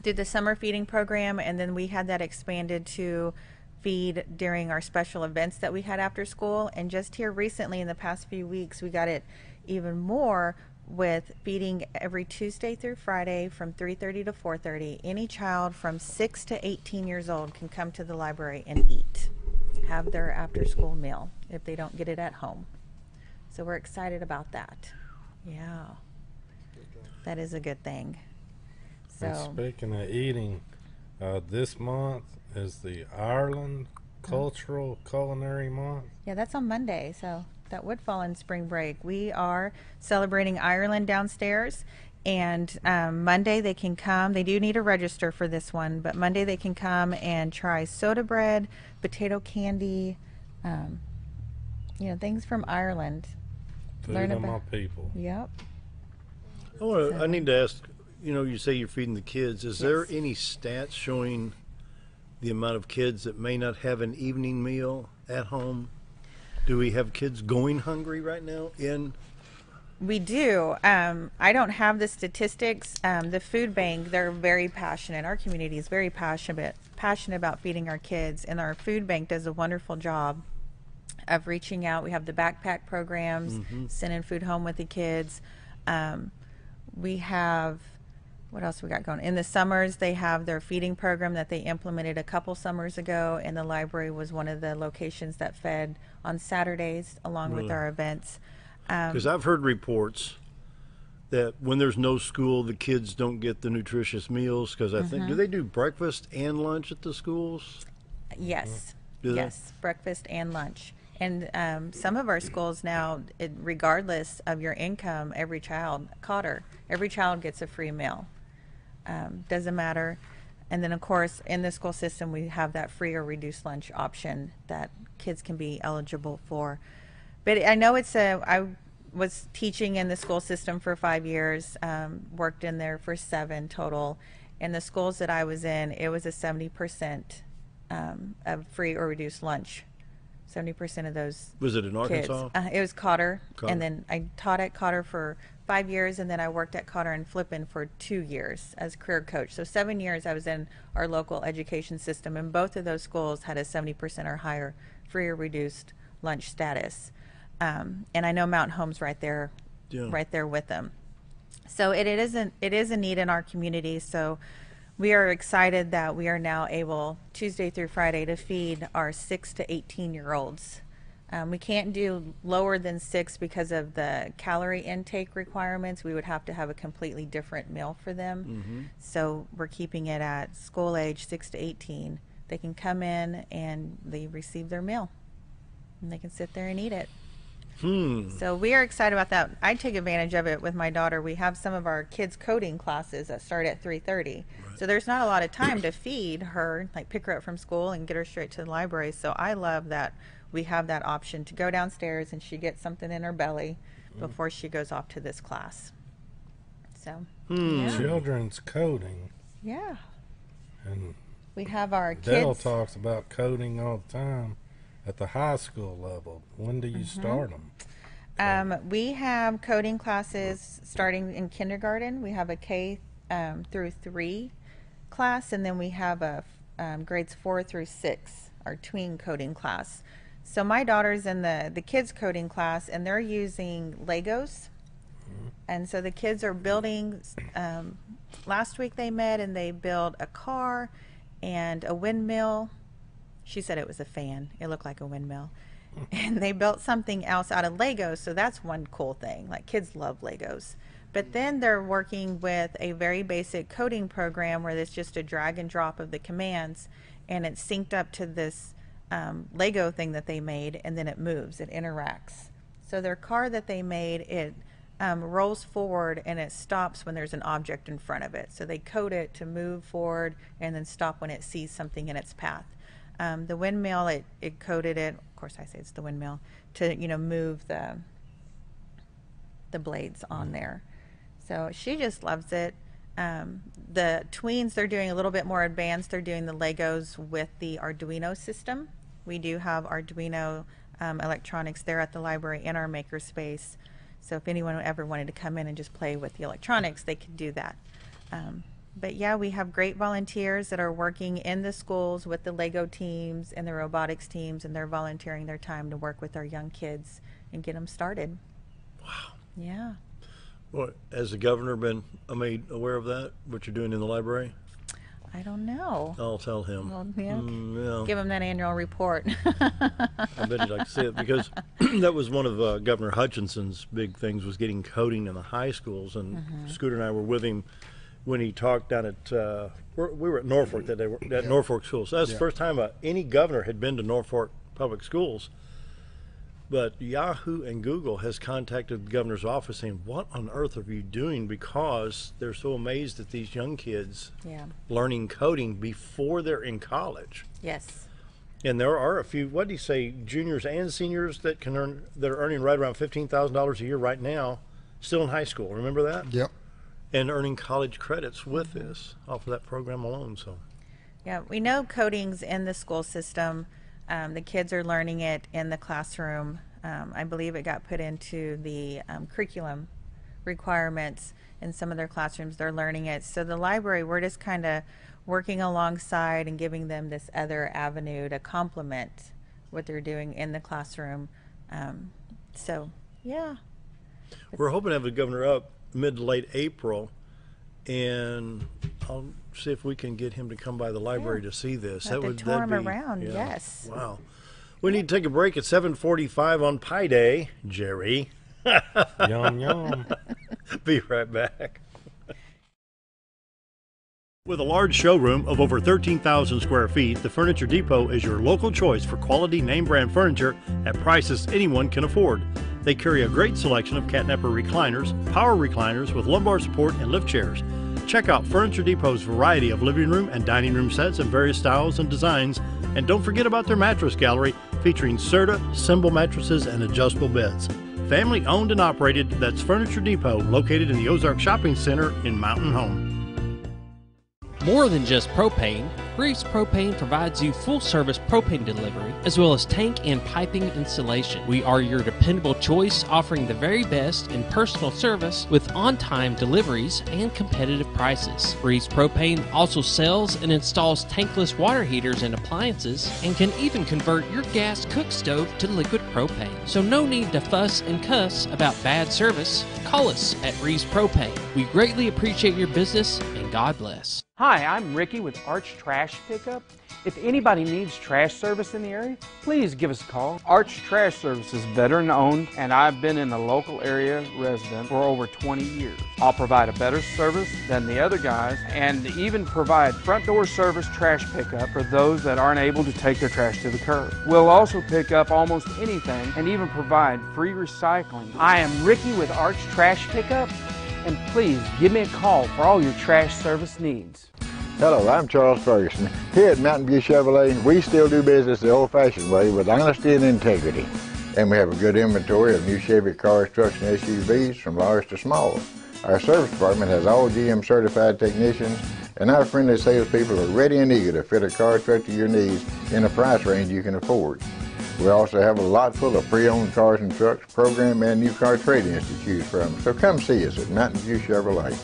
did the summer feeding program, and then we had that expanded to feed during our special events that we had after school. And just here recently, in the past few weeks, we got it even more with feeding every Tuesday through Friday from 3:30 to 4:30. Any child from 6 to 18 years old can come to the library and eat, have their after school meal if they don't get it at home. So we're excited about that. Yeah, that is a good thing. And So speaking of eating, this month is the Ireland Cultural Culinary Month. yeah, that's on Monday, so that would fall in spring break. We are celebrating Ireland downstairs, and Monday they can come. They do need to register for this one, but Monday they can come and try soda bread, potato candy, things from Ireland. Food of my people. Yep. I need to ask, you say you're feeding the kids. Is there any stats showing the amount of kids that may not have an evening meal at home? Do we have kids going hungry right now We do. I don't have the statistics. The food bank, they're very passionate. Our community is very passionate about feeding our kids, and our food bank does a wonderful job of reaching out. We have the backpack programs, sending food home with the kids. We have, what else we got going? In the summers, they have their feeding program that they implemented a couple summers ago, and the library was one of the locations that fed on Saturdays along with our events. Because I've heard reports that when there's no school, the kids don't get the nutritious meals. Because I think, do they do breakfast and lunch at the schools? Yes. Do they? Yes, breakfast and lunch. And some of our schools now, regardless of your income, every child gets a free meal. Doesn't matter. And then, of course, in the school system, we have that free or reduced lunch option that kids can be eligible for. But I know was teaching in the school system for 5 years, worked in there for 7 total. In the schools that I was in, it was a 70% of free or reduced lunch. 70% of those Was it in Arkansas? kids. It was Cotter, Cotter. and then I taught at Cotter for 5 years, and then I worked at Cotter and Flippin for 2 years as career coach. So 7 years I was in our local education system, and both of those schools had a 70% or higher free or reduced lunch status. And I know Mountain Home's right there with them. So it is a need in our community. So we are excited that we are now able, Tuesday through Friday, to feed our 6 to 18-year-olds. We can't do lower than 6 because of the calorie intake requirements. We would have to have a completely different meal for them. So we're keeping it at school age 6 to 18. They can come in and they receive their meal, and they can sit there and eat it. So we are excited about that. I take advantage of it with my daughter. We have some of our kids coding classes that start at 3:30. So there's not a lot of time to feed her, like pick her up from school and get her straight to the library. So I love that we have that option to go downstairs and she gets something in her belly before she goes off to this class. So yeah. Children's coding. Yeah. And we have our Dale kids. talks about coding all the time at the high school level. When do you start them? We have coding classes starting in kindergarten. We have a K through 3 class, and then we have a grades 4 through 6, our tween coding class. So my daughter's in the kids coding class, and they're using Legos. And so the kids are building, last week they met and they built a car and a windmill. She said it was a fan. It looked like a windmill. And they built something else out of Legos, so that's one cool thing. Like, kids love Legos. But then they're working with a very basic coding program where it's just a drag and drop of the commands, and it's synced up to this Lego thing that they made, and then it moves, it interacts. So their car that they made, it rolls forward and it stops when there's an object in front of it. So they code it to move forward and then stop when it sees something in its path. The windmill, it coded it, of course I say it's the windmill, to move the blades on there. So she just loves it. The tweens, they're doing a little bit more advanced. They're doing the Legos with the Arduino system. We do have Arduino electronics there at the library in our makerspace. So if anyone ever wanted to come in and just play with the electronics, they could do that. But yeah, we have great volunteers that are working in the schools with the Lego teams and the robotics teams, and they're volunteering their time to work with our young kids and get them started. Wow. Yeah. Well, has the governor been made aware of that, what you're doing in the library? I don't know. I'll tell him. Well, yeah. Yeah. Give him that annual report. I bet he'd like to see it, because that was one of Governor Hutchinson's big things, was getting coding in the high schools. And Scooter and I were with him when he talked down at, we were at Norfolk that day, at Norfolk Schools. So that's the first time any governor had been to Norfolk Public Schools. But Yahoo and Google has contacted the governor's office saying, what on earth are you doing? Because they're so amazed at these young kids learning coding before they're in college. Yes. And there are a few, what do you say, juniors and seniors that can earn, that are earning right around $15,000 a year right now, still in high school. Remember that? Yep. And earning college credits with this, off of that program alone. So. Yeah, we know coding's in the school system. The kids are learning it in the classroom. I believe it got put into the curriculum requirements in some of their classrooms. They're learning it. So the library, we're just kind of working alongside and giving them this other avenue to complement what they're doing in the classroom. So, yeah. We're hoping to have the governor up mid to late April, and I'll see if we can get him to come by the library to see this. Have to tour him around, yes. Wow. We need to take a break at 7:45 on Pi Day, Jerry. Yum, yum. Be right back. With a large showroom of over 13,000 square feet, the Furniture Depot is your local choice for quality name brand furniture at prices anyone can afford. They carry a great selection of catnapper recliners, power recliners with lumbar support, and lift chairs. Check out Furniture Depot's variety of living room and dining room sets in various styles and designs. And don't forget about their mattress gallery featuring Serta, Symbol mattresses, and adjustable beds. Family owned and operated, that's Furniture Depot, located in the Ozark Shopping Center in Mountain Home. More than just propane, Reeves Propane provides you full-service propane delivery as well as tank and piping installation. We are your dependable choice, offering the very best in personal service with on-time deliveries and competitive prices. Reeves Propane also sells and installs tankless water heaters and appliances and can even convert your gas cook stove to liquid propane. So no need to fuss and cuss about bad service. Call us at Reeves Propane. We greatly appreciate your business and God bless. Hi, I'm Ricky with Arch Trash Pickup. If anybody needs trash service in the area, please give us a call. Arch Trash Service is veteran owned, and I've been in the local area resident for over 20 years. I'll provide a better service than the other guys and even provide front door service trash pickup for those that aren't able to take their trash to the curb. We'll also pick up almost anything and even provide free recycling. I am Ricky with Arch Trash Pickup, and please give me a call for all your trash service needs. Hello, I'm Charles Ferguson. Here at Mountain View Chevrolet, we still do business the old-fashioned way with honesty and integrity. And we have a good inventory of new Chevy cars, trucks, and SUVs from large to small. Our service department has all GM certified technicians, and our friendly salespeople are ready and eager to fit a car truck to your needs in a price range you can afford. We also have a lot full of pre-owned cars and trucks, program and new car trade-ins to choose from. So come see us at Mountain View Chevrolet.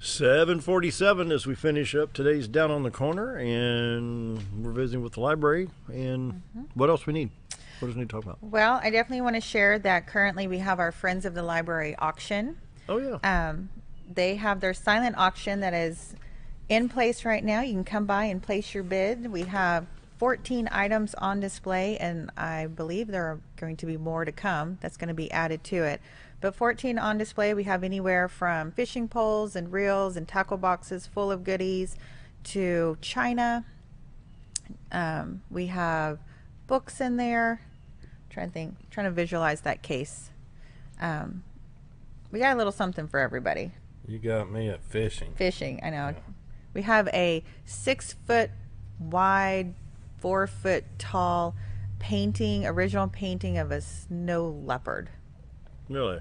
$7:47 as we finish up today's Down on the Corner, and we're visiting with the library. And what else we need? What does we need to talk about? Well, I definitely want to share that currently we have our Friends of the Library auction. Oh, yeah. They have their silent auction that is in place right now. You can come by and place your bid. We have 14 items on display, and I believe there are going to be more to come that's going to be added to it. But 14 on display. We have anywhere from fishing poles and reels and tackle boxes full of goodies to china. We have books in there. Trying to visualize that case. We got a little something for everybody. You got me at fishing. Fishing, I know. Yeah. We have a 6-foot wide, 4-foot tall painting, original painting of a snow leopard. Really?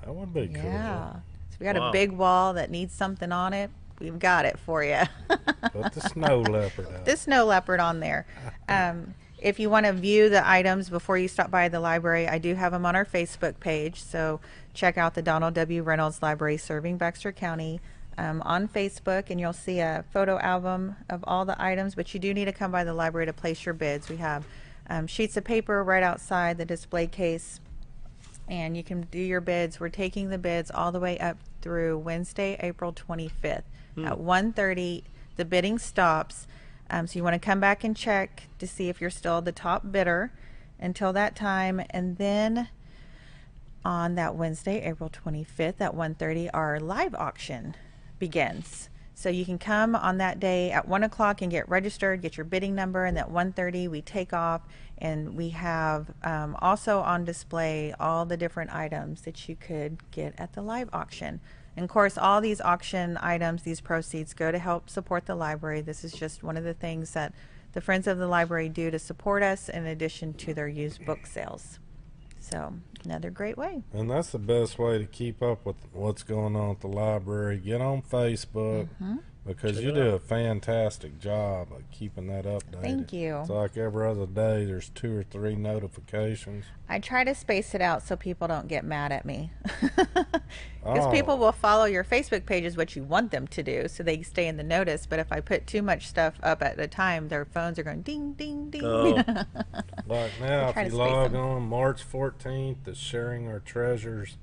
That would be cool. Yeah. So we got a big wall that needs something on it. We've got it for you. Put the snow leopard out. The snow leopard on there. If you want to view the items before you stop by the library, I do have them on our Facebook page. So check out the Donald W. Reynolds Library Serving Baxter County on Facebook, and you'll see a photo album of all the items. But you do need to come by the library to place your bids. We have sheets of paper right outside the display case, and you can do your bids. We're taking the bids all the way up through Wednesday, April 25th. At 1:30, the bidding stops. So you want to come back and check to see if you're still the top bidder until that time. And then on that Wednesday, April 25th at 1:30, our live auction begins. So you can come on that day at 1 o'clock and get registered, get your bidding number, and at 1:30 we take off, and we have also on display all the different items that you could get at the live auction. And of course, all these auction items, these proceeds go to help support the library. This is just one of the things that the Friends of the Library do to support us, in addition to their used book sales. So another great way. And that's the best way to keep up with what's going on at the library. Get on Facebook, because you do a fantastic job of keeping that updated. Thank you. It's like every other day there's 2 or 3 notifications. I try to space it out so people don't get mad at me. Because people will follow your Facebook pages, what you want them to do, so they stay in the notice. But if I put too much stuff up at a time, their phones are going ding, ding, ding. Like now, if you log on March 14th, the Sharing Our Treasures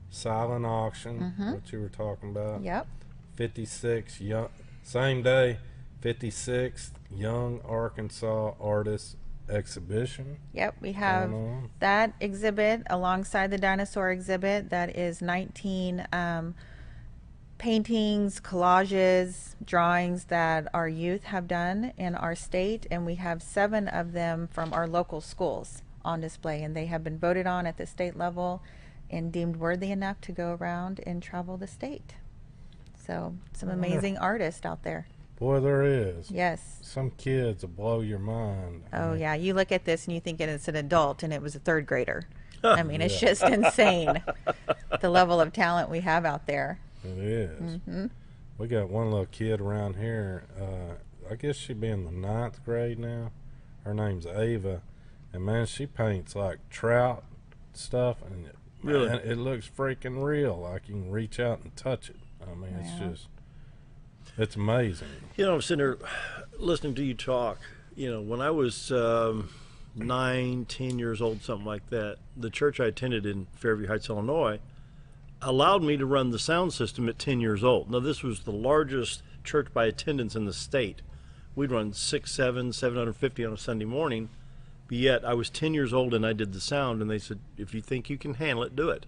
silent auction, what you were talking about. Yep. 56 young, same day, 56th Young Arkansas Artists Exhibition. Yep, we have that exhibit alongside the dinosaur exhibit. That is 19 paintings, collages, drawings that our youth have done in our state, and we have 7 of them from our local schools on display, and they have been voted on at the state level and deemed worthy enough to go around and travel the state. So some amazing artists out there. Boy, there is. Yes. Some kids will blow your mind. Oh, yeah. You look at this and you think it's an adult, and it was a third grader. I mean, it's just insane, the level of talent we have out there. It is. Mm-hmm. We got one little kid around here. I guess she'd be in the 9th grade now. Her name's Ava. And, man, she paints, like, trout stuff. And Really? Man, it looks freaking real. Like, you can reach out and touch it. I mean, it's just... It's amazing. You know, I'm sitting there listening to you talk. You know, when I was 9, 10 years old, something like that, the church I attended in Fairview Heights, Illinois, allowed me to run the sound system at 10 years old. Now, this was the largest church by attendance in the state. We'd run 750 on a Sunday morning, but yet I was 10 years old and I did the sound, and they said, if you think you can handle it, do it.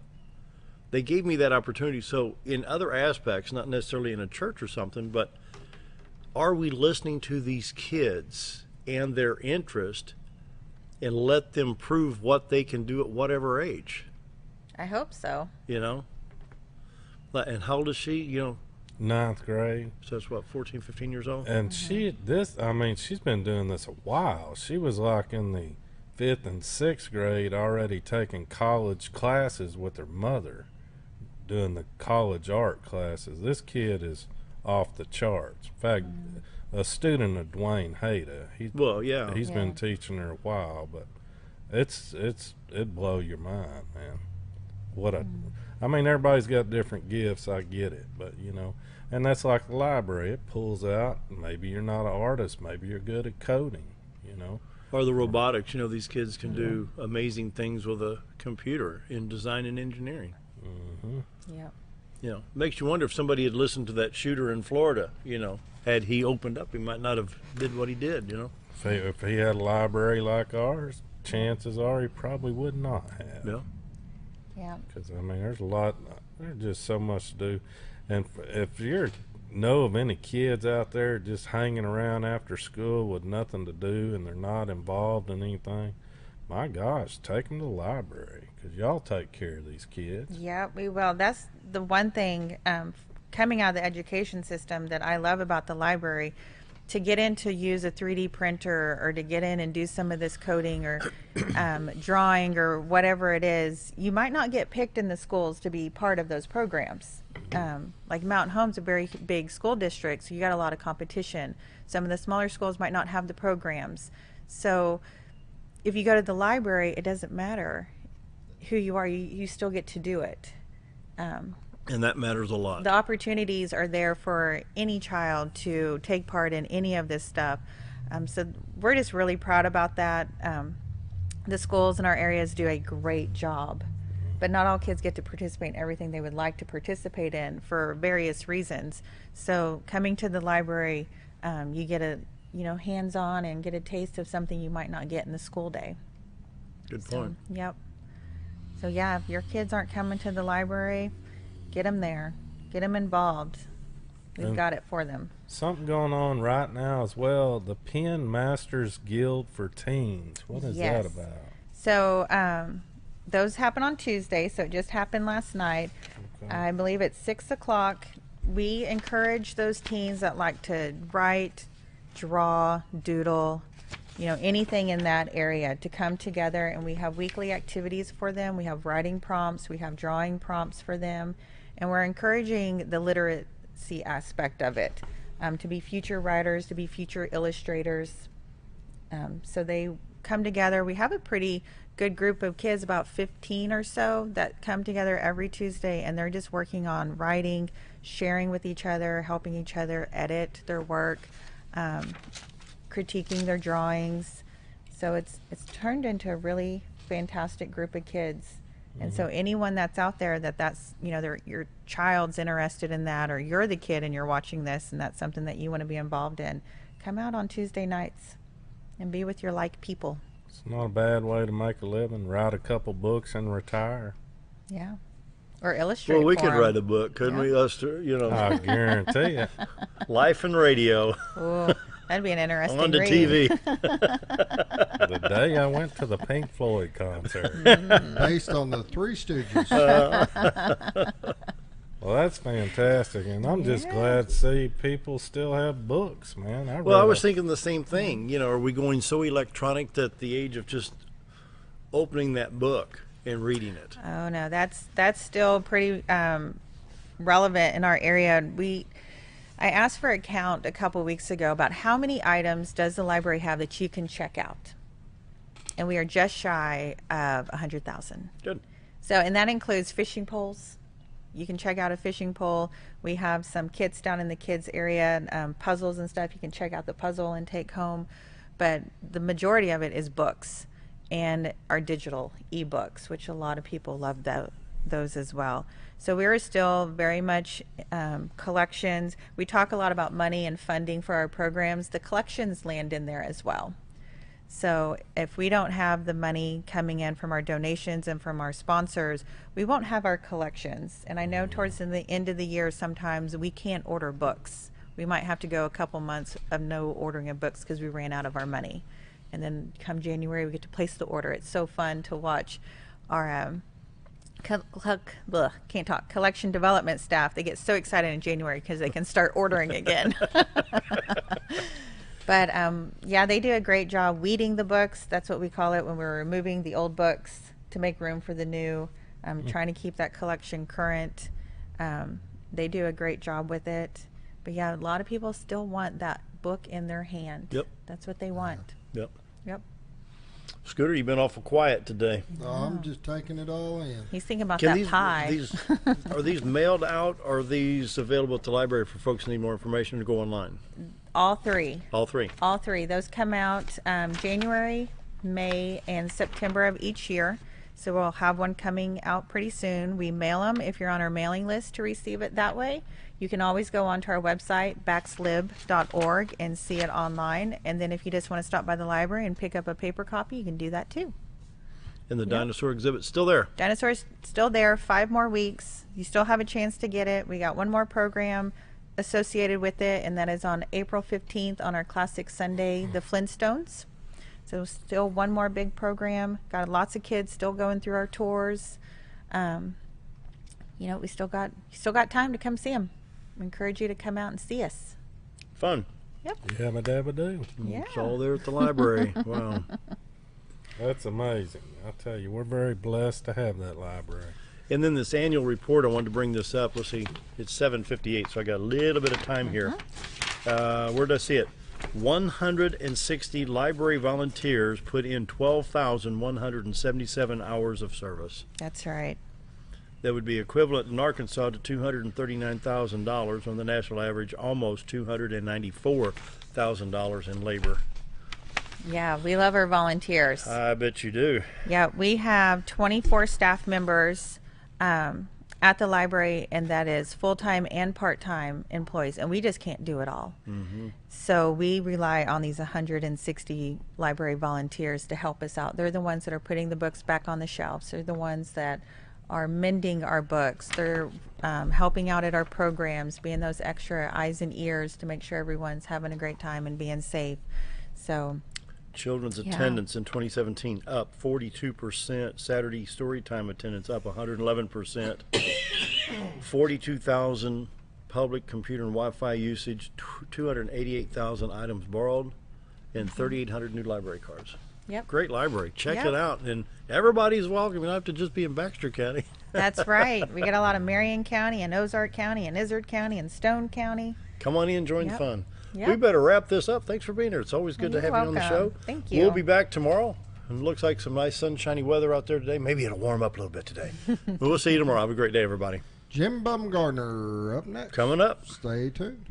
They gave me that opportunity. So in other aspects, not necessarily in a church or something, but are we listening to these kids and their interest and let them prove what they can do at whatever age? I hope so. You know? And how old is she? You know? 9th grade. So that's what, 14, 15 years old? And she's been doing this a while. She was like in the 5th and 6th grade already taking college classes with her mother, doing the college art classes. This kid is off the charts. In fact, a student of Dwayne Hayda. He's been teaching her a while, but it blow your mind, man. I mean, everybody's got different gifts. I get it, but you know, and that's like the library. It pulls out. Maybe you're not an artist. Maybe you're good at coding. You know. Or the robotics. You know, these kids can do amazing things with a computer in design and engineering. Mm-hmm. Yeah. You know, makes you wonder if somebody had listened to that shooter in Florida. You know, had he opened up, he might not have did what he did. You know, if he had a library like ours, chances are he probably would not have. Yeah. Yeah. Because I mean, there's just so much to do, and if you know of any kids out there just hanging around after school with nothing to do and they're not involved in anything, my gosh, take them to the library, because y'all take care of these kids. Yeah, we will. That's the one thing coming out of the education system that I love about the library. To get in to use a 3D printer, or to get in and do some of this coding or drawing or whatever it is, you might not get picked in the schools to be part of those programs. Like Mountain Home's a very big school district, so you got a lot of competition. Some of the smaller schools might not have the programs. So if you go to the library, it doesn't matter who you are, you still get to do it. and that matters a lot. The opportunities are there for any child to take part in any of this stuff. So we're just really proud about that. The schools in our areas do a great job, but not all kids get to participate in everything they would like to participate in for various reasons. So coming to the library, you get a hands-on and get a taste of something you might not get in the school day. Good point. Yep. So yeah, if your kids aren't coming to the library, get them there. Get them involved. We've got it for them. Something going on right now as well, the Pen Masters Guild for Teens. What is that about? So those happen on Tuesday, so it just happened last night. Okay. I believe it's 6 o'clock. We encourage those teens that like to write, draw, doodle, anything in that area to come together, and we have weekly activities for them. We have writing prompts, we have drawing prompts for them, and we're encouraging the literacy aspect of it, to be future writers, to be future illustrators. So they come together. We have a pretty good group of kids, about 15 or so, that come together every Tuesday, and they're just working on writing, sharing with each other, helping each other edit their work, critiquing their drawings. So it's turned into a really fantastic group of kids. And so anyone that's out there that's your child's interested in that, or you're the kid and you're watching this and that's something that you want to be involved in, come out on Tuesday nights and be with your like people. It's not a bad way to make a living. Write a couple books and retire. Yeah. Or illustrate. Well, we could write a book, couldn't we? Us, I guarantee it. Life and radio. Ooh, that'd be an interesting on the read. TV. The day I went to the Pink Floyd concert. Based on the Three Stooges. Well, that's fantastic, and I'm just glad to see people still have books, man. I was thinking the same thing. You know, are we going so electronic that the age of just opening that book and reading it? Oh no, that's still pretty relevant in our area. I asked for a count a couple weeks ago about how many items does the library have that you can check out, and we are just shy of 100,000. Good. So, and that includes fishing poles. You can check out a fishing pole. We have some kits down in the kids area, puzzles and stuff. You can check out the puzzle and take home. But the majority of it is books and our digital ebooks, which a lot of people love those as well. So we're still very much collections. We talk a lot about money and funding for our programs. The collections land in there as well. So if we don't have the money coming in from our donations and from our sponsors, we won't have our collections. And I know towards the end of the year, sometimes we can't order books. We might have to go a couple months of no ordering of books because we ran out of our money. And then come January, we get to place the order. It's so fun to watch our collection development staff. They get so excited in January because they can start ordering again. But yeah, they do a great job weeding the books. That's what we call it when we're removing the old books to make room for the new. Trying to keep that collection current. They do a great job with it. But yeah, a lot of people still want that book in their hand. Yep. That's what they want. Yep. Yep. Scooter, you've been awful quiet today. Oh, I'm just taking it all in. He's thinking about that pie. Are these mailed out, or are these available at the library for folks who need more information to go online? All three. All three. All three. Those come out January, May, and September of each year. So we'll have one coming out pretty soon. We mail them if you're on our mailing list to receive it that way. You can always go onto our website, baxlib.org, and see it online. And then if you just want to stop by the library and pick up a paper copy, you can do that too. And the dinosaur exhibit's still there? Dinosaur's still there, 5 more weeks. You still have a chance to get it. We got one more program associated with it, and that is on April 15th on our Classic Sunday, the Flintstones. So still one more big program. Got lots of kids still going through our tours. You know, we still got time to come see them. We encourage you to come out and see us. Fun. Yep. Yabba dabba do. Yeah. It's all there at the library. Wow. That's amazing. I tell you, we're very blessed to have that library. And then this annual report, I wanted to bring this up. Let's see, it's 7:58, so I got a little bit of time here. Where did I see it? 160 library volunteers put in 12,177 hours of service. That's right. That would be equivalent in Arkansas to $239,000, on the national average almost $294,000 in labor. Yeah, we love our volunteers. I bet you do. Yeah, we have 24 staff members at the library, and that is full-time and part-time employees, and we just can't do it all. Mm-hmm. So we rely on these 160 library volunteers to help us out. They're the ones that are putting the books back on the shelves. They're the ones that are mending our books. They're helping out at our programs, being those extra eyes and ears to make sure everyone's having a great time and being safe. So children's attendance in 2017 up 42%. Saturday story time attendance up 111%. 42,000 public computer and Wi-Fi usage. 288,000 items borrowed, and 3,800 new library cards. Yep. Great library. Check it out. And everybody's welcome. You don't have to just be in Baxter County. That's right. We got a lot of Marion County and Ozark County and Izard County and Stone County. Come on in and join the fun. Yep. We better wrap this up. Thanks for being here. It's always good to have you on the show. Thank you. We'll be back tomorrow. And it looks like some nice sunshiny weather out there today. Maybe it'll warm up a little bit today. But we'll see you tomorrow. Have a great day, everybody. Jim Bumgardner up next. Coming up. Stay tuned.